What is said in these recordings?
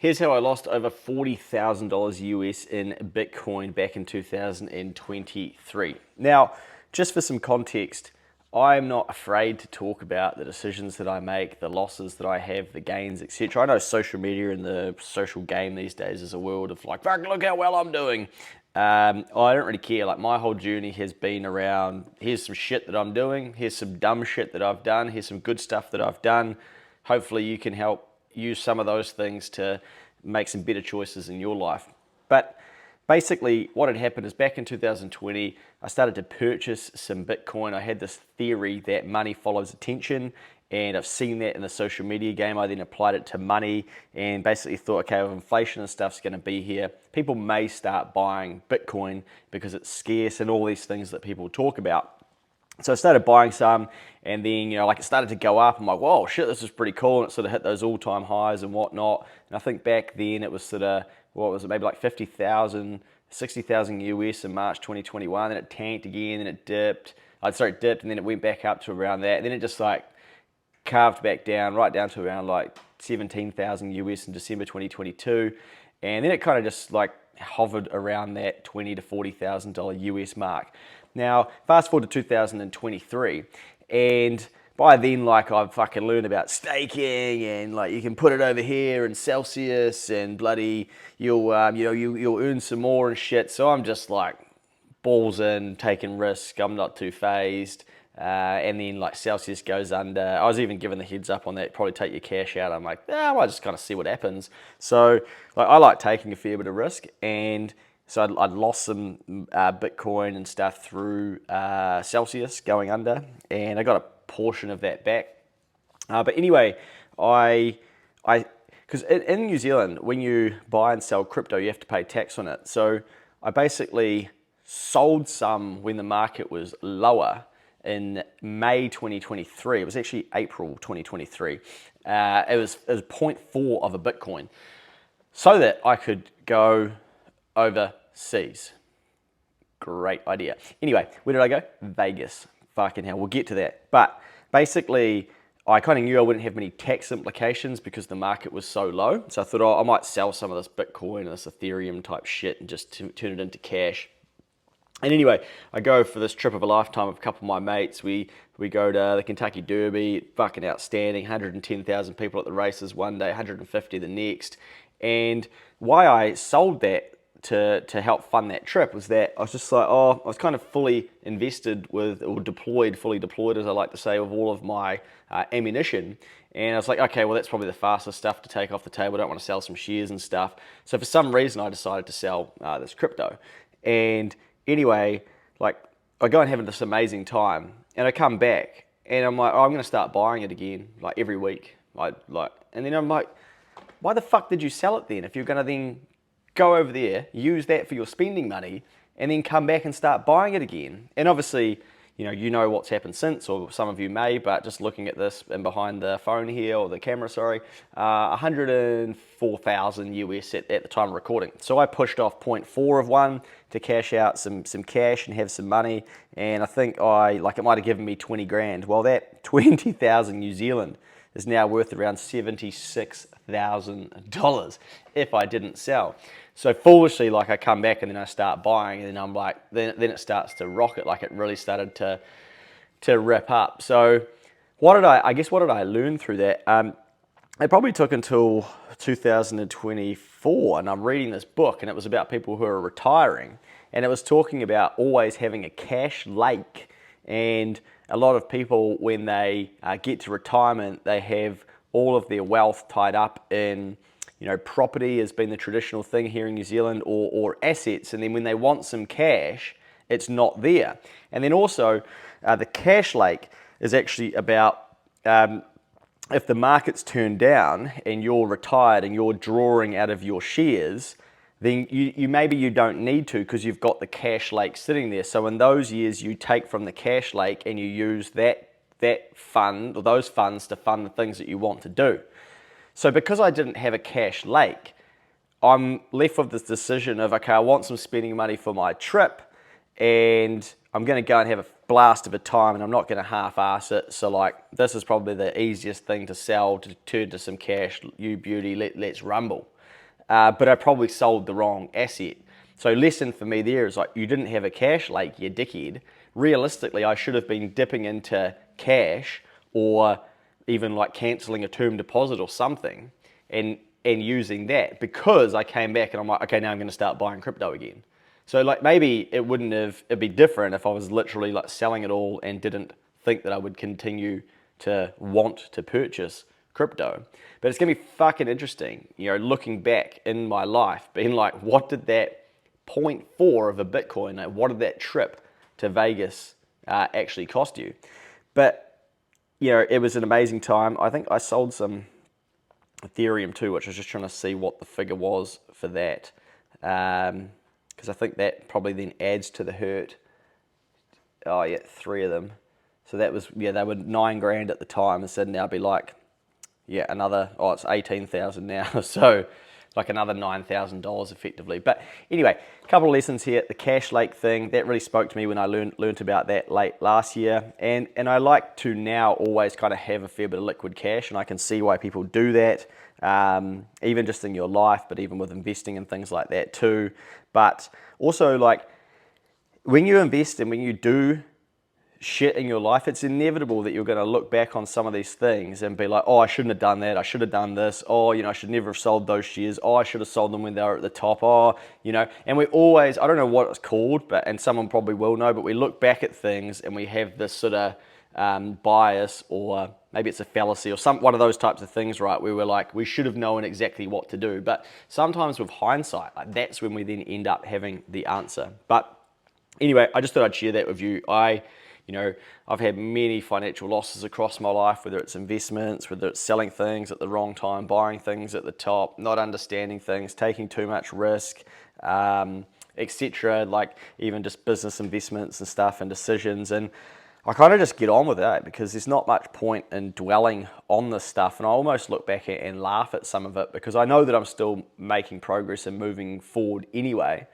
Here's how I lost over $40,000 US in Bitcoin back in 2023. Now, just for some context, I'm not afraid to talk about the decisions that I make, the losses that I have, the gains, etc. I know social media and the social game these days is a world of like, fuck, look how well I'm doing. I don't really care. Like, my whole journey has been around, here's some shit that I'm doing, here's some dumb shit that I've done, here's some good stuff that I've done. Hopefully you can help use some of those things to make some better choices in your life. But basically what had happened is back in 2020, I started to purchase some Bitcoin. I had this theory that money follows attention, and I've seen that in the social media game. I then applied it to money and basically thought, okay, if inflation and stuff's going to be here, people may start buying Bitcoin because it's scarce and all these things that people talk about. So I started buying some, and then, like, it started to go up. I'm like, whoa, shit, this is pretty cool. And it sort of hit those all-time highs and whatnot. And I think back then it was sort of, what was it, maybe like 50,000, 60,000 US in March 2021. Then it tanked again, then it dipped. It dipped, and then it went back up to around that. And then it just like carved back down, right down to around like 17,000 US in December 2022. And then it kind of just like hovered around that $20,000 to $40,000 US mark. Now, fast forward to 2023, and by then, like, I've fucking learned about staking, and like you can put it over here in Celsius, and bloody you'll earn some more and shit. So I'm just like balls in, taking risk. I'm not too phased. And then like Celsius goes under. I was even given the heads up on that. Probably take your cash out. I'm like, I might just kind of see what happens. So like I like taking a fair bit of risk, and so I'd lost some Bitcoin and stuff through Celsius going under, and I got a portion of that back. But anyway, because in New Zealand, when you buy and sell crypto, you have to pay tax on it. So I basically sold some when the market was lower in May 2023. It was actually April 2023. It was zero point 0.4 of a Bitcoin, so that I could go overseas. Great idea. Anyway, where did I go? Vegas. Fucking hell, we'll get to that. But basically, I kind of knew I wouldn't have many tax implications because the market was so low. So I thought, I might sell some of this Bitcoin and this Ethereum type shit and just turn it into cash. And anyway, I go for this trip of a lifetime with a couple of my mates. We go to the Kentucky Derby, fucking outstanding, 110,000 people at the races one day, 150 the next. And why I sold that to help fund that trip was that I was just like, I was kind of fully invested with, or fully deployed as I like to say, with all of my ammunition. And I was like, okay, well, that's probably the fastest stuff to take off the table. I don't want to sell some shares and stuff. So for some reason, I decided to sell this crypto. And anyway, like, I go and have this amazing time, and I come back, and I'm like, I'm going to start buying it again, like every week. And then I'm like, why the fuck did you sell it then? If you're going to then go over there, use that for your spending money, and then come back and start buying it again. And obviously, you know what's happened since, or some of you may, but just looking at this and behind the phone here, or the camera, sorry, 104,000 US at the time of recording. So I pushed off 0.4 of one to cash out some cash and have some money, and I think it might have given me 20 grand. Well, that 20,000 New Zealand is now worth around $76,000 if I didn't sell. So foolishly, like, I come back and then I start buying, and then I'm like, then it starts to rocket, like it really started to rip up. So what did I learn through that? It probably took until 2024, and I'm reading this book, and it was about people who are retiring, and it was talking about always having a cash lake. And a lot of people, when they get to retirement, they have all of their wealth tied up in, property has been the traditional thing here in New Zealand, or assets. And then when they want some cash, it's not there. And then also, the cash lake is actually about if the market's turned down and you're retired and you're drawing out of your shares, then you don't need to, because you've got the cash lake sitting there. So in those years, you take from the cash lake and you use that fund, or those funds, to fund the things that you want to do. So because I didn't have a cash lake, I'm left with this decision of, okay, I want some spending money for my trip, and I'm going to go and have a blast of a time, and I'm not going to half-ass it. So like, this is probably the easiest thing to sell, to turn to some cash. You beauty, let's rumble. But I probably sold the wrong asset. So lesson for me there is like, you didn't have a cash lake, you dickhead. Realistically, I should have been dipping into cash, or even like cancelling a term deposit or something, and using that, because I came back and I'm like, okay, now I'm going to start buying crypto again. So like, maybe it'd be different if I was literally like selling it all and didn't think that I would continue to want to purchase crypto. But it's gonna be fucking interesting, looking back in my life, being like, what did that 0.4 of a Bitcoin, like, what did that trip to Vegas actually cost you? But it was an amazing time. I think I sold some Ethereum too, which I was just trying to see what the figure was for that, because I think that probably then adds to the hurt. Oh yeah, 3 of them. So that was, they were $9,000 at the time, and said now be like, another, it's 18,000 now, so like another $9,000 effectively. But anyway, a couple of lessons here. The cash lake thing, that really spoke to me when I learned about that late last year, and I like to now always kind of have a fair bit of liquid cash, and I can see why people do that, even just in your life, but even with investing and things like that too. But also, like, when you invest and when you do shit in your life, it's inevitable that you're going to look back on some of these things and be like, oh, I shouldn't have done that, I should have done this, oh, I should never have sold those shares, oh, I should have sold them when they were at the top, and we always, I don't know what it's called, and someone probably will know, but we look back at things and we have this sort of bias, or maybe it's a fallacy, or one of those types of things, right, where we're like, we should have known exactly what to do. But sometimes with hindsight, like, that's when we then end up having the answer. But anyway, I just thought I'd share that with you. I've had many financial losses across my life, whether it's investments, whether it's selling things at the wrong time, buying things at the top, not understanding things, taking too much risk, etc. Like even just business investments and stuff and decisions. And I kind of just get on with that, because there's not much point in dwelling on this stuff. And I almost look back at and laugh at some of it, because I know that I'm still making progress and moving forward anyway.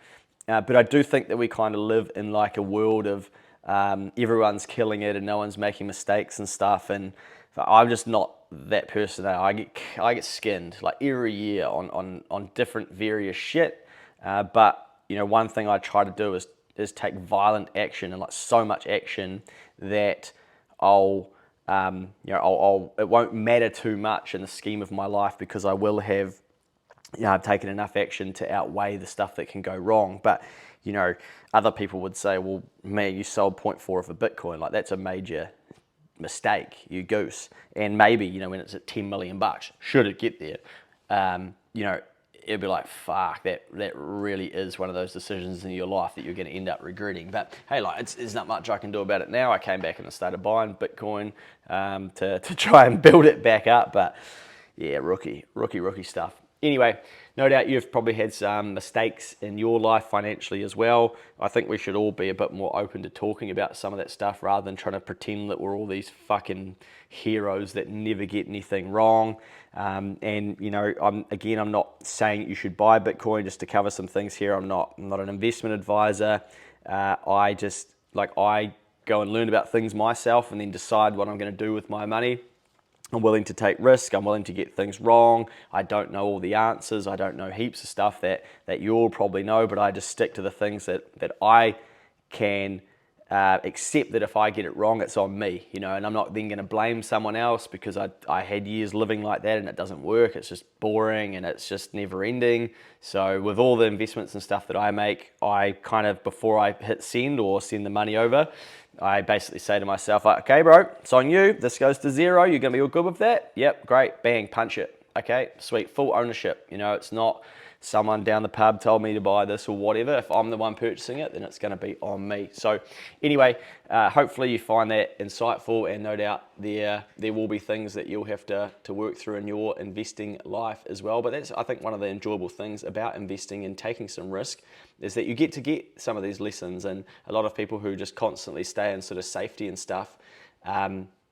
But I do think that we kind of live in like a world of everyone's killing it and no one's making mistakes and stuff, and I'm just not that person. I get skinned like every year on different various shit, but one thing I try to do is take violent action, and like so much action that it won't matter too much in the scheme of my life, because I will have I've taken enough action to outweigh the stuff that can go wrong. But other people would say, well, man, you sold 0.4 of a Bitcoin, like that's a major mistake, you goose. And maybe when it's at 10 million bucks, should it get there, it'd be like, fuck, that really is one of those decisions in your life that you're going to end up regretting. But hey, like, there's not much I can do about it now. I came back and I started buying Bitcoin to try and build it back up. But yeah, rookie stuff. Anyway, no doubt you've probably had some mistakes in your life financially as well. I think we should all be a bit more open to talking about some of that stuff, rather than trying to pretend that we're all these fucking heroes that never get anything wrong. I'm not saying you should buy Bitcoin. Just to cover some things here, I'm not an investment advisor. I go and learn about things myself and then decide what I'm going to do with my money. I'm willing to take risk. I'm willing to get things wrong. I don't know all the answers. I don't know heaps of stuff that you'll probably know, but I just stick to the things that I can accept, that if I get it wrong, it's on me, and I'm not then going to blame someone else, because I had years living like that and it doesn't work. It's just boring and it's just never ending. So with all the investments and stuff that I make, I kind of, before I hit send or send the money over, I basically say to myself, like, okay, bro, it's on you. This goes to zero. You're going to be all good with that? Yep, great. Bang, punch it. Okay, sweet. Full ownership. It's not someone down the pub told me to buy this or whatever. If I'm the one purchasing it, then it's going to be on me. So anyway, hopefully you find that insightful, and no doubt there will be things that you'll have to work through in your investing life as well. But that's, I think, one of the enjoyable things about investing and taking some risk, is that you get to get some of these lessons. And a lot of people who just constantly stay in sort of safety and stuff, I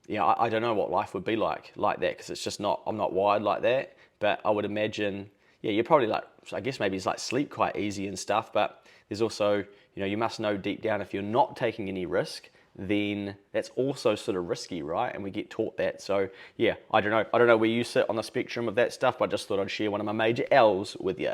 don't know what life would be like that, because it's just not, I'm not wired like that. But I would imagine, yeah, you're probably like, I guess maybe it's like sleep quite easy and stuff, but there's also, you must know deep down if you're not taking any risk, then that's also sort of risky, right? And we get taught that. So yeah, I don't know where you sit on the spectrum of that stuff, but I just thought I'd share one of my major L's with you.